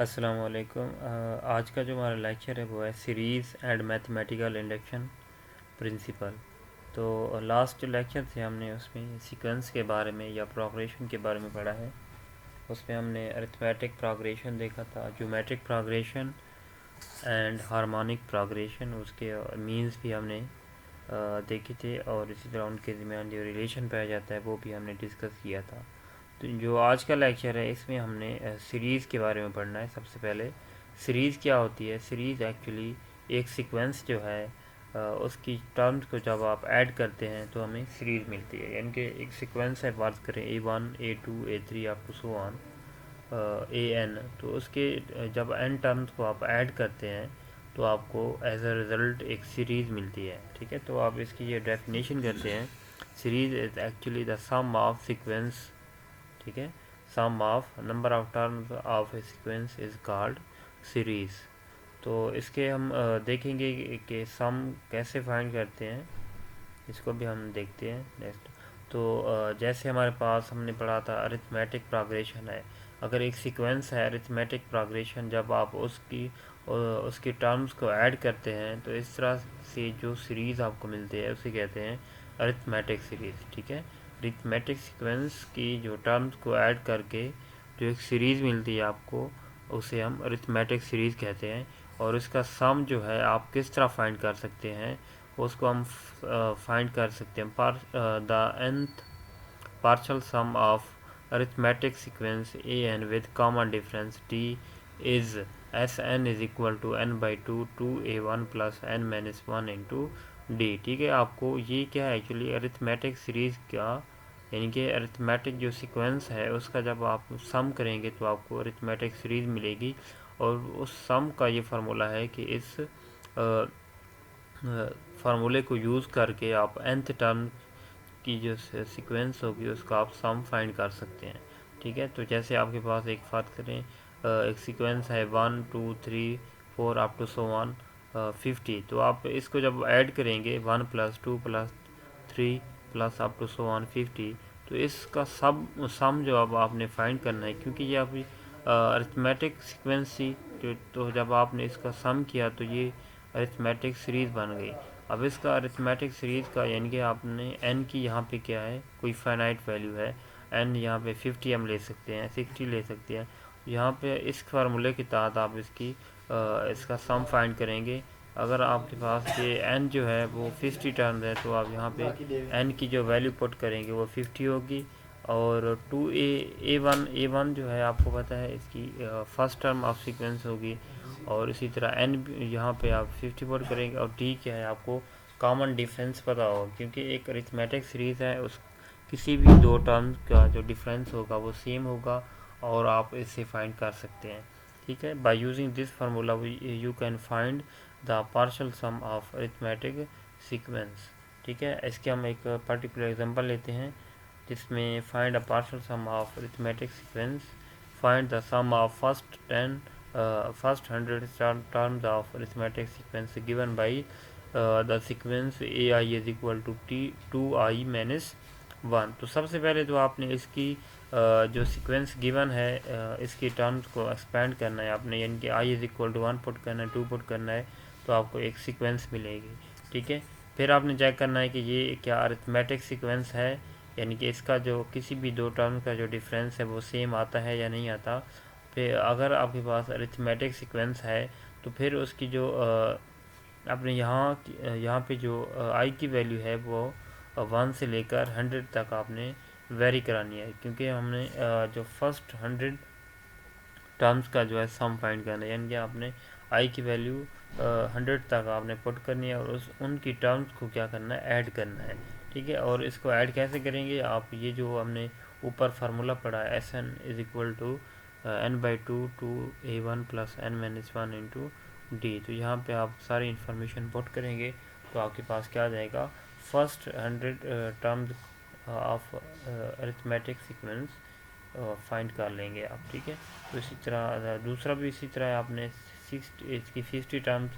अस्सलाम वालेकुम। आज का जो हमारा लेक्चर है वो है series and mathematical induction principal. तो लास्ट लेक्चर से हमने उसमें सीक्वेंस के बारे में या प्रोग्रेशन के बारे में पढ़ा है। उसमें हमने अरिथमेटिक प्रोग्रेशन देखा था, geometric progression and harmonic progression, उसके मीन्स भी हमने देखे थे, और इसी तरह उनके दरमियान जो रिलेशन पाया जाता है वो भी हमने डिस्कस किया था। तो जो आज का लेक्चर है इसमें हमने सीरीज़ के बारे में पढ़ना है। सबसे पहले सीरीज़ क्या होती है। सीरीज़ एक्चुअली एक सीक्वेंस जो है उसकी टर्म्स को जब आप ऐड करते हैं तो हमें सीरीज़ मिलती है। यानी कि एक सीक्वेंस है, बात करें A1 A2 A3 up to so on AN, तो उसके जब n टर्म्स को आप ऐड करते हैं तो आपको एज अ रिज़ल्ट एक सीरीज़ मिलती है। ठीक है, तो आप इसकी ये डेफिनेशन करते हैं। Series is actually the sum of sequence, ठीक है, sum of number of terms of a sequence is called series. तो इसके हम देखेंगे कि सम कैसे फाइंड करते हैं, इसको भी हम देखते हैं नेक्स्ट। तो जैसे हमारे पास हमने पढ़ा था अरिथमेटिक प्रोग्रेशन है। अगर एक सीक्वेंस है अरिथमेटिक प्रोग्रेशन, जब आप उसकी टर्म्स को ऐड करते हैं तो इस तरह से जो सीरीज़ आपको मिलती है उसे कहते हैं अरिथमेटिक सीरीज़। ठीक है, अरिथमेटिक सीक्वेंस की जो टर्म्स को ऐड करके जो एक सीरीज़ मिलती है आपको, उसे हम अरिथमेटिक सीरीज़ कहते हैं। और इसका सम जो है आप किस तरह फाइंड कर सकते हैं, उसको हम फाइंड कर सकते हैं। The nth partial sum of arithmetic sequence an with common difference t is Sn is equal to n by 2 2a1 plus n minus 1 into d। ठीक है, आपको ये क्या है एक्चुअली अरिथमेटिक सीरीज़ का, यानी कि अरिथमेटिक जो सीक्वेंस है उसका जब आप सम करेंगे तो आपको अरिथमेटिक सीरीज़ मिलेगी। और उस सम का ये फार्मूला है कि इस फार्मूले को यूज़ करके आप nth टर्म की जो सीक्वेंस होगी उसका आप सम फाइंड कर सकते हैं। ठीक है, तो जैसे आपके पास एक बात करें, एक सीक्वेंस है 1 2 3 4 अप टू सो 1 50, तो आप इसको जब ऐड करेंगे 1 plus 2 plus 3 plus up to so 1 50, तो इसका सब सम जो अब आपने फाइंड करना है, क्योंकि ये आपकी अरिथमेटिक सीक्वेंस थी। तो जब आपने इसका सम किया तो ये अरिथमेटिक सीरीज़ बन गई। अब इसका अरिथमेटिक सीरीज़ का, यानी कि आपने n की यहाँ पे क्या है, कोई फाइनाइट वैल्यू है। n यहाँ पे 50 हम ले सकते हैं, 60 ले सकते हैं। यहाँ पे इस फार्मूले के तहत आप इसका सम फाइंड करेंगे। अगर आपके पास ये n जो है वो 50 टर्म्स है तो आप यहाँ पे n की जो वैल्यू पुट करेंगे वो 50 होगी। और 2a1 जो है आपको पता है इसकी फर्स्ट टर्म ऑफ सीक्वेंस होगी। और इसी तरह n यहाँ पे आप 50 पुट करेंगे। और d क्या है, आपको कॉमन डिफरेंस पता होगा, क्योंकि एक अरिथमेटिक सीरीज़ है, उस किसी भी दो टर्म्स का जो डिफरेंस होगा वो सेम होगा, और आप इसे फाइंड कर सकते हैं। ठीक है, by using this formula you can find the partial sum of arithmetic sequence. ठीक है, इसके हम एक पर्टिकुलर एग्जांपल लेते हैं जिसमें find a partial sum of arithmetic sequence, find the sum of first 100 terms of arithmetic sequence given by the sequence ai is equal to t 2i minus 1। तो सबसे पहले तो आपने इसकी जो सीक्वेंस गिवन है इसकी टर्म्स को एक्सपेंड करना है आपने, यानी कि i is equal to 1 put करना है, 2 पुट करना है, तो आपको एक सीक्वेंस मिलेगी। ठीक है, फिर आपने चेक करना है कि ये क्या अरिथमेटिक सीक्वेंस है, यानी कि इसका जो किसी भी दो टर्म का जो डिफरेंस है वो सेम आता है या नहीं आता। फिर अगर आपके पास अरिथमेटिक सीक्वेंस है तो फिर उसकी जो आपने यहाँ पे जो आई की वैल्यू है वो 1 से लेकर 100 तक आपने वेरी करानी है, क्योंकि हमने जो फर्स्ट 100 टर्म्स का जो है सम फाइंड करना है, यानी कि आपने आई की वैल्यू 100 तक आपने पुट करनी है और उनकी टर्म्स को क्या करना है, ऐड करना है। ठीक है, और इसको ऐड कैसे करेंगे, आप ये जो हमने ऊपर फार्मूला पढ़ा है S N is equal to n/2 2a1 plus n minus 1 into D, तो यहाँ पे आप सारी इन्फॉर्मेशन पुट करेंगे तो आपके पास क्या आ जाएगा, first 100 terms of arithmetic sequence find कर लेंगे आप। ठीक है, तो इसी तरह दूसरा भी इसी तरह आपने 50 टर्म्स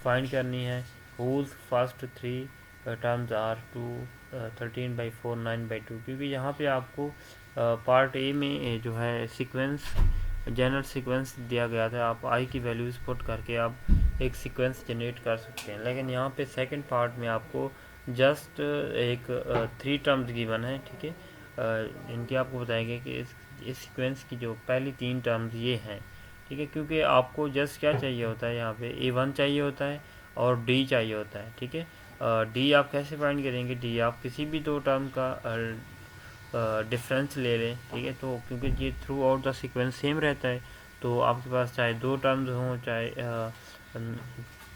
फाइंड करनी है। हुज फर्स्ट 3 टर्म्स आर 13/4 9/2, क्योंकि यहाँ पे आपको पार्ट ए में जो है सीक्वेंस जनरल सीक्वेंस दिया गया था, आप आई की वैल्यूज़ पुट करके आप एक सीक्वेंस जनरेट कर सकते हैं। लेकिन यहाँ पे सेकंड पार्ट में आपको जस्ट एक 3 टर्म्स गिवन है, ठीक है, इनके आपको बताएंगे कि इस सीक्वेंस की जो पहली 3 टर्म्स ये हैं, ठीक है, क्योंकि आपको जस्ट क्या चाहिए होता है, यहाँ पे A1 चाहिए होता है और D चाहिए होता है, ठीक है। D आप कैसे फाइंड करेंगे, D आप किसी भी 2 टर्म का डिफरेंस ले लें, ठीक है, तो क्योंकि ये through out the sequence same रहता है, तो आपके पास चाहे 2 टर्म्स हों, चाहे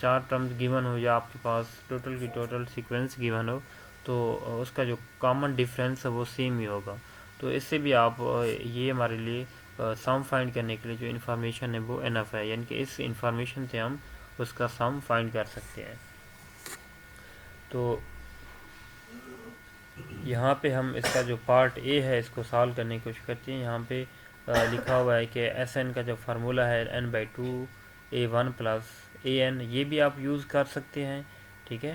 4 टर्म्स गिवन हो, या आपके पास टोटल की टोटल सीक्वेंस गिवन हो, तो उसका जो कॉमन डिफरेंस है वो सेम ही होगा। तो इससे भी आप ये हमारे लिए सम फाइंड करने के लिए जो इन्फॉर्मेशन है वो इनफ है, यानी कि इस इंफॉर्मेशन से हम उसका सम फाइंड कर सकते हैं। तो यहाँ पे हम इसका जो पार्ट ए है इसको सॉल्व करने की कोशिश करते हैं। यहाँ पे लिखा हुआ है कि एस एन का जो फार्मूला है n/2 a1 + an, ये भी आप यूज़ कर सकते हैं, ठीक है,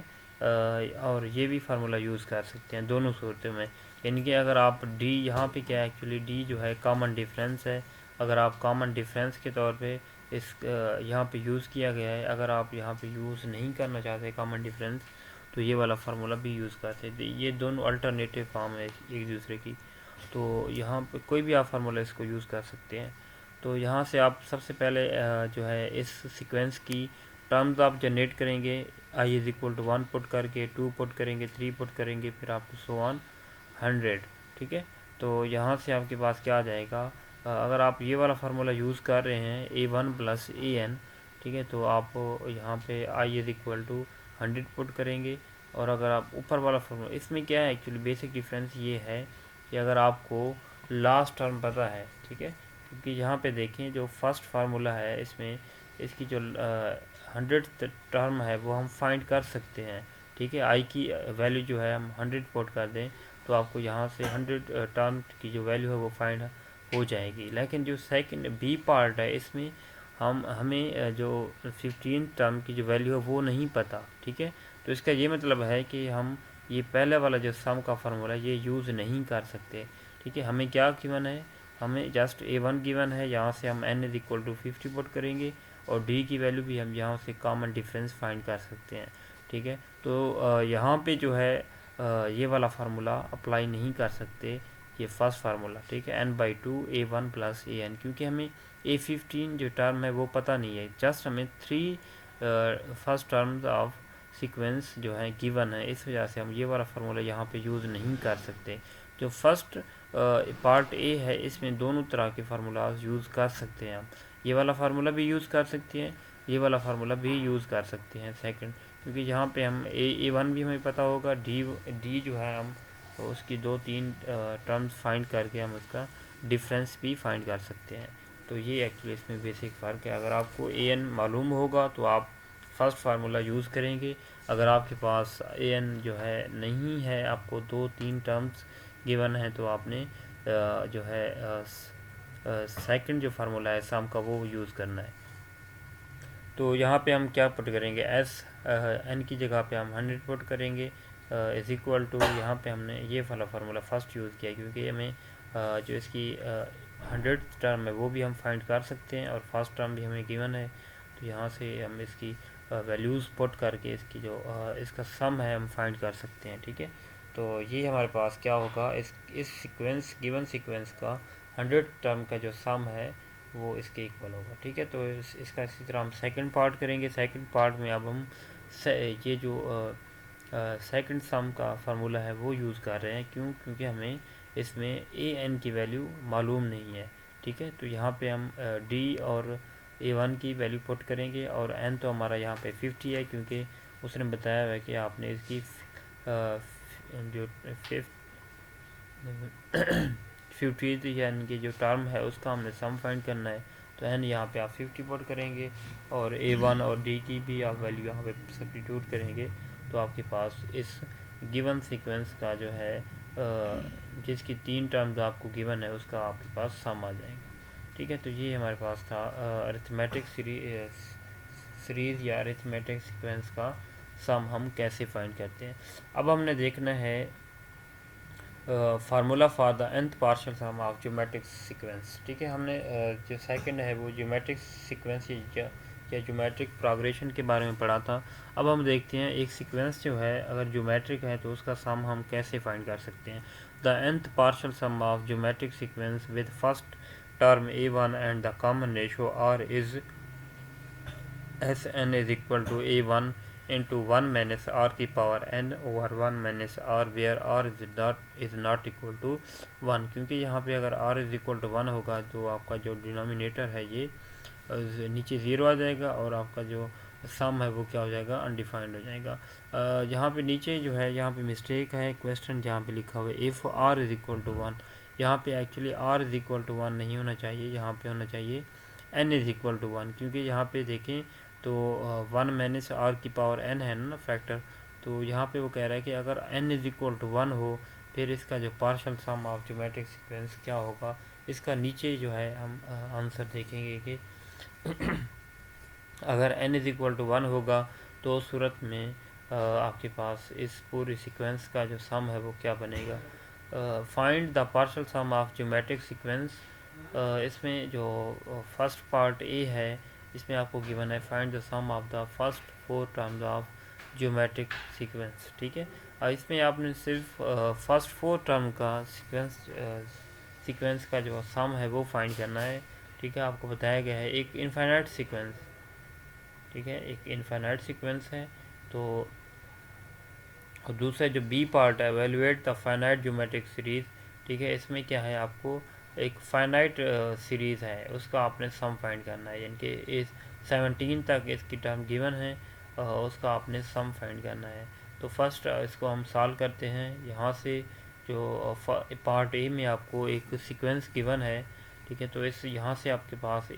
और ये भी फार्मूला यूज़ कर सकते हैं दोनों सूरतों में। यानी कि अगर आप डी, यहाँ पे क्या है एक्चुअली, डी जो है कॉमन डिफरेंस है, अगर आप कॉमन डिफरेंस के तौर पे इस यहाँ पे यूज़ किया गया है। अगर आप यहाँ पे यूज़ नहीं करना चाहते कॉमन डिफरेंस, तो ये वाला फार्मूला भी यूज़ करते हैं। ये दोनों अल्टरनेटिव फॉर्म है एक दूसरे की, तो यहाँ पे कोई भी आप फार्मूला इसको यूज़ कर सकते हैं। तो यहाँ से आप सबसे पहले जो है इस सीक्वेंस की टर्म्स आप जनरेट करेंगे, i = 1 पुट करके, 2 पुट करेंगे, 3 पुट करेंगे, फिर आप सो ऑन 100, ठीक है। तो यहाँ से आपके पास क्या आ जाएगा, अगर आप ये वाला फार्मूला यूज़ कर रहे हैं A1 + an, ठीक है, तो आप यहाँ पे i = 100 पुट करेंगे। और अगर आप ऊपर वाला फार्मूला, इसमें क्या है एक्चुअली बेसिक डिफरेंस ये है कि अगर आपको लास्ट टर्म पता है, ठीक है, क्योंकि यहाँ पे देखें जो फर्स्ट फार्मूला है इसमें इसकी जो 100 टर्म है वो हम फाइंड कर सकते हैं, ठीक है। आई की वैल्यू जो है हम 100 पुट कर दें तो आपको यहाँ से 100 टर्म की जो वैल्यू है वो फाइंड हो जाएगी। लेकिन जो सेकंड बी पार्ट है इसमें हमें जो 15 टर्म की जो वैल्यू है वो नहीं पता, ठीक है। तो इसका ये मतलब है कि हम ये पहले वाला जो सम का फार्मूला ये यूज़ नहीं कर सकते, ठीक है। हमें क्या गिवन है, हमें जस्ट A1 गिवन है, यहाँ से हम n = 50 पुट करेंगे और D की वैल्यू भी हम यहाँ से कॉमन डिफरेंस फाइंड कर सकते हैं, ठीक है। तो यहाँ पे जो है ये वाला फार्मूला अप्लाई नहीं कर सकते, ये फर्स्ट फार्मूला, ठीक है, n/2 A1 + an, क्योंकि हमें A15 जो टर्म है वो पता नहीं है, जस्ट हमें 3 फर्स्ट टर्म्स ऑफ सीक्वेंस जो है गिवन है, इस वजह से हम ये वाला फार्मूला यहाँ पे यूज़ नहीं कर सकते। जो फर्स्ट पार्ट ए है इसमें दोनों तरह के फार्मूलाज यूज़ कर सकते हैं हम, ये वाला फार्मूला भी यूज़ कर सकते हैं, ये वाला फार्मूला भी यूज़ कर सकते हैं सेकंड, क्योंकि यहाँ पे हम A1 भी हमें पता होगा, डी जो है हम उसकी 2-3 टर्म्स फाइंड करके हम उसका डिफरेंस भी फाइंड कर सकते हैं। तो ये एक्चुअली इसमें बेसिक फ़र्क है। अगर आपको an मालूम होगा तो आप फर्स्ट फार्मूला यूज़ करेंगे, अगर आपके पास an जो है नहीं है, आपको 2-3 टर्म्स गिवन है, तो आपने जो है सेकंड जो फार्मूला है सम का वो यूज़ करना है। तो यहाँ पे हम क्या पुट करेंगे, n की जगह पे हम 100 पुट करेंगे, = यहाँ पे हमने ये वाला फार्मूला फर्स्ट यूज़ किया क्योंकि हमें जो इसकी 100 टर्म है वो भी हम फाइंड कर सकते हैं और फर्स्ट टर्म भी हमें गिवन है। तो यहाँ से हम इसकी वैल्यूज़ पुट करके इसकी जो इसका सम है हम फाइंड कर सकते हैं, ठीक है। तो ये हमारे पास क्या होगा, इस सीक्वेंस गिवन सीक्वेंस का 100 टर्म का जो सम है वो इसके इक्वल होगा, ठीक है। तो इसका इसी तरह हम सेकंड पार्ट करेंगे। सेकंड पार्ट में अब हम ये जो सेकंड सम का फार्मूला है वो यूज़ कर रहे हैं, क्योंकि हमें इसमें an की वैल्यू मालूम नहीं है, ठीक है। तो यहाँ पे हम d और A1 की वैल्यू पुट करेंगे और n तो हमारा यहाँ पे 50 है, क्योंकि उसने बताया हुआ है कि आपने इसकी जो 50th यानी कि जो टर्म है उसका हमने सम फाइंड करना है। तो n यहाँ पे आप 50 पुट करेंगे और A1 और D की भी आप वैल्यू यहाँ पे सब्स्टिट्यूट करेंगे, तो आपके पास इस गिवन सीक्वेंस का जो है जिसकी 3 टर्म्स आपको गिवन है उसका आपके पास सम आ जाएगा, ठीक है। तो ये हमारे पास था अरिथमेटिक सीरीज़ या अरिथमेटिक सीक्वेंस का सम हम कैसे फाइंड करते हैं। अब हमने देखना है formula for the nth partial sum of geometric sequence. ठीक है, हमने जो सेकंड है वो ज्योमेट्रिक सीक्वेंस या ज्योमेट्रिक प्रोग्रेशन के बारे में पढ़ा था। अब हम देखते हैं एक सीक्वेंस जो है अगर ज्योमेट्रिक है तो उसका सम हम कैसे फाइंड कर सकते हैं। The nth partial sum of geometric sequence with first term a1 and the common ratio r is Sn is equal to a1 into 1 minus r की power n over 1 minus r where r is not equal to 1, क्योंकि यहाँ पे अगर r is equal to 1 होगा तो आपका जो denominator है ये नीचे ज़ीरो आ जाएगा और आपका जो सम है वो क्या हो जाएगा, अनडिफाइंड हो जाएगा। यहाँ पे नीचे जो है यहाँ पे मिस्टेक है, क्वेश्चन जहाँ पे लिखा हुआ है if r is equal to 1, यहाँ पे actually r is equal to 1 नहीं होना चाहिए, यहाँ पे होना चाहिए n is equal to 1, क्योंकि यहाँ पे देखें तो 1 माइनस आर की पावर n है ना फैक्टर, तो यहाँ पे वो कह रहा है कि अगर n इज इक्वल टू 1 हो फिर इसका जो partial sum of geometric sequence क्या होगा। इसका नीचे जो है हम आंसर देखेंगे कि अगर n इज इक्वल टू 1 होगा तो उस सूरत में आपके पास इस पूरी सीक्वेंस का जो सम है वो क्या बनेगा। Find the partial sum of geometric sequence, इसमें जो फर्स्ट पार्ट ए है इसमें आपको गिवन है find the sum of the first 4 terms of geometric sequence. ठीक है, और इसमें आपने सिर्फ फर्स्ट 4 टर्म का सीक्वेंस का जो सम है वो फाइंड करना है। ठीक है, आपको बताया गया है एक इनफाइनाइट सीक्वेंस, ठीक है एक इनफाइनाइट सीक्वेंस है। तो और दूसरा जो बी पार्ट है evaluate the finite geometric series. ठीक है, इसमें क्या है आपको एक फाइनाइट सीरीज़ है उसका आपने सम फाइंड करना है, यानी कि इस 17 तक इसकी टर्म गिवन है उसका आपने सम फाइंड करना है। तो फर्स्ट इसको हम सॉल्व करते हैं। यहाँ से जो पार्ट ए में आपको एक सीक्वेंस गिवन है, ठीक है, तो इस यहाँ से आपके पास